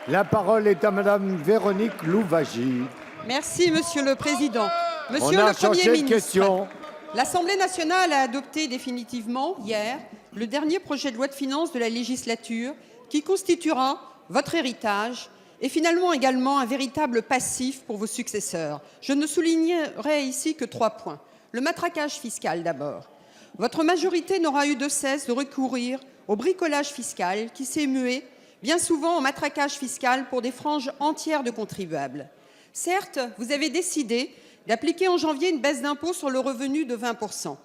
La parole est à Madame Véronique Louwagie. Merci, Monsieur le Président. Monsieur On a le Premier changé de ministre, question. l'Assemblée nationale a adopté définitivement, hier, le dernier projet de loi de finances de la législature qui constituera votre héritage et finalement également un véritable passif pour vos successeurs. Je ne soulignerai ici que 3 points. Le matraquage fiscal d'abord. Votre majorité n'aura eu de cesse de recourir au bricolage fiscal qui s'est mué bien souvent en matraquage fiscal pour des franges entières de contribuables. Certes, vous avez décidé d'appliquer en janvier une baisse d'impôt sur le revenu de 20%.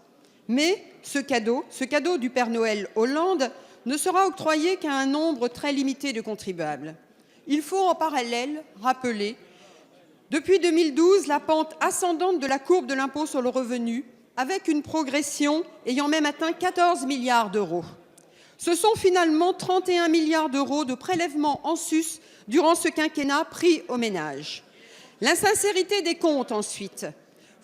Mais ce cadeau du Père Noël Hollande, ne sera octroyé qu'à un nombre très limité de contribuables. Il faut en parallèle rappeler, depuis 2012, la pente ascendante de la courbe de l'impôt sur le revenu, avec une progression ayant même atteint 14 milliards d'euros. Ce sont finalement 31 milliards d'euros de prélèvements en sus durant ce quinquennat pris aux ménages. L'insincérité des comptes ensuite.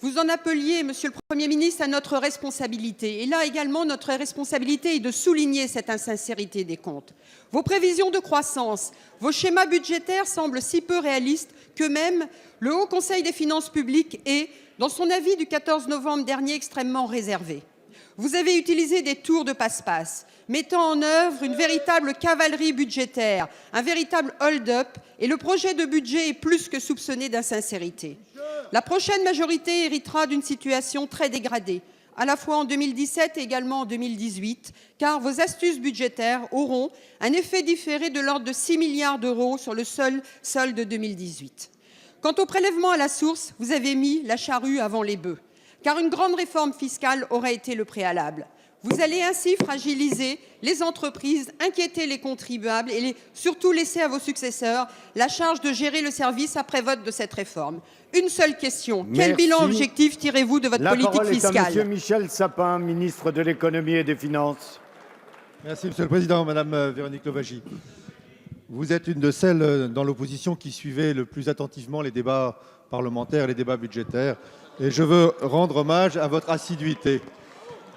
Vous en appeliez, Monsieur le Premier ministre, à notre responsabilité. Et là également, notre responsabilité est de souligner cette insincérité des comptes. Vos prévisions de croissance, vos schémas budgétaires semblent si peu réalistes que même le Haut Conseil des finances publiques est, dans son avis du 14 novembre dernier, extrêmement réservé. Vous avez utilisé des tours de passe-passe, mettant en œuvre une véritable cavalerie budgétaire, un véritable hold-up, et le projet de budget est plus que soupçonné d'insincérité. La prochaine majorité héritera d'une situation très dégradée, à la fois en 2017 et également en 2018, car vos astuces budgétaires auront un effet différé de l'ordre de 6 milliards d'euros sur le seul solde de 2018. Quant au prélèvement à la source, vous avez mis la charrue avant les bœufs, car une grande réforme fiscale aurait été le préalable. Vous allez ainsi fragiliser les entreprises, inquiéter les contribuables et surtout laisser à vos successeurs la charge de gérer le service après vote de cette réforme. Une seule question. Merci. Quel bilan objectif tirez-vous de votre politique fiscale? La parole est à Monsieur Michel Sapin, ministre de l'Économie et des Finances. Merci, Monsieur le Président. Madame Véronique Louwagie, vous êtes une de celles dans l'opposition qui suivait le plus attentivement les débats parlementaires, les débats budgétaires. Et je veux rendre hommage à votre assiduité.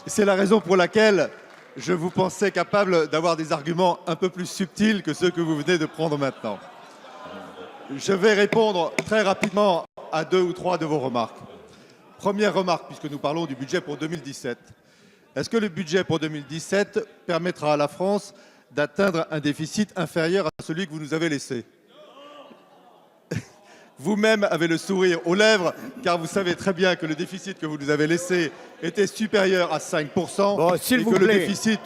C'est la raison pour laquelle je vous pensais capable d'avoir des arguments un peu plus subtils que ceux que vous venez de prendre maintenant. Je vais répondre très rapidement à 2 ou 3 de vos remarques. Première remarque, puisque nous parlons du budget pour 2017. Est-ce que le budget pour 2017 permettra à la France d'atteindre un déficit inférieur à celui que vous nous avez laissé ? Vous-même avez le sourire aux lèvres, car vous savez très bien que le déficit que vous nous avez laissé était supérieur à 5%, Bon, et que le déficit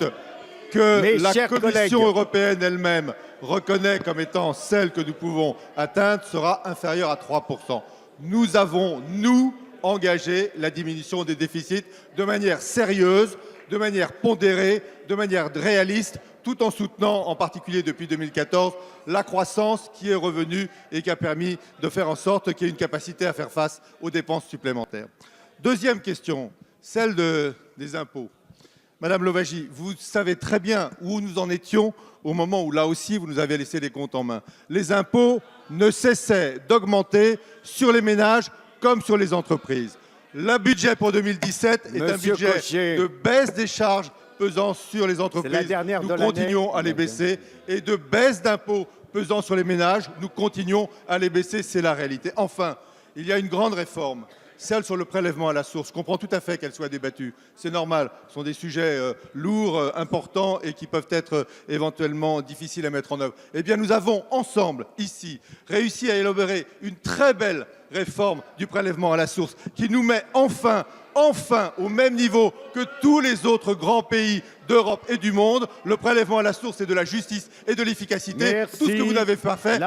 que la Commission européenne elle-même reconnaît comme étant celle que nous pouvons atteindre sera inférieur à 3%. Nous avons, nous, engagé la diminution des déficits de manière sérieuse, de manière pondérée, de manière réaliste, tout en soutenant, en particulier depuis 2014, la croissance qui est revenue et qui a permis de faire en sorte qu'il y ait une capacité à faire face aux dépenses supplémentaires. Deuxième question, celle des impôts. Madame Louwagie, vous savez très bien où nous en étions au moment où, là aussi, vous nous avez laissé les comptes en main. Les impôts ne cessaient d'augmenter sur les ménages comme sur les entreprises. Le budget pour 2017 est un budget de baisse des charges pesant sur les entreprises, nous continuons à les baisser, et de baisse d'impôts pesant sur les ménages, nous continuons à les baisser, c'est la réalité. Enfin, il y a une grande réforme, celle sur le prélèvement à la source. Je comprends tout à fait qu'elle soit débattue, c'est normal, ce sont des sujets lourds, importants et qui peuvent être éventuellement difficiles à mettre en œuvre. Eh bien, nous avons ensemble, ici, réussi à élaborer une très belle réforme du prélèvement à la source qui nous met enfin au même niveau que tous les autres grands pays d'Europe et du monde. Le prélèvement à la source, c'est de la justice et de l'efficacité. Merci. Tout ce que vous n'avez pas fait.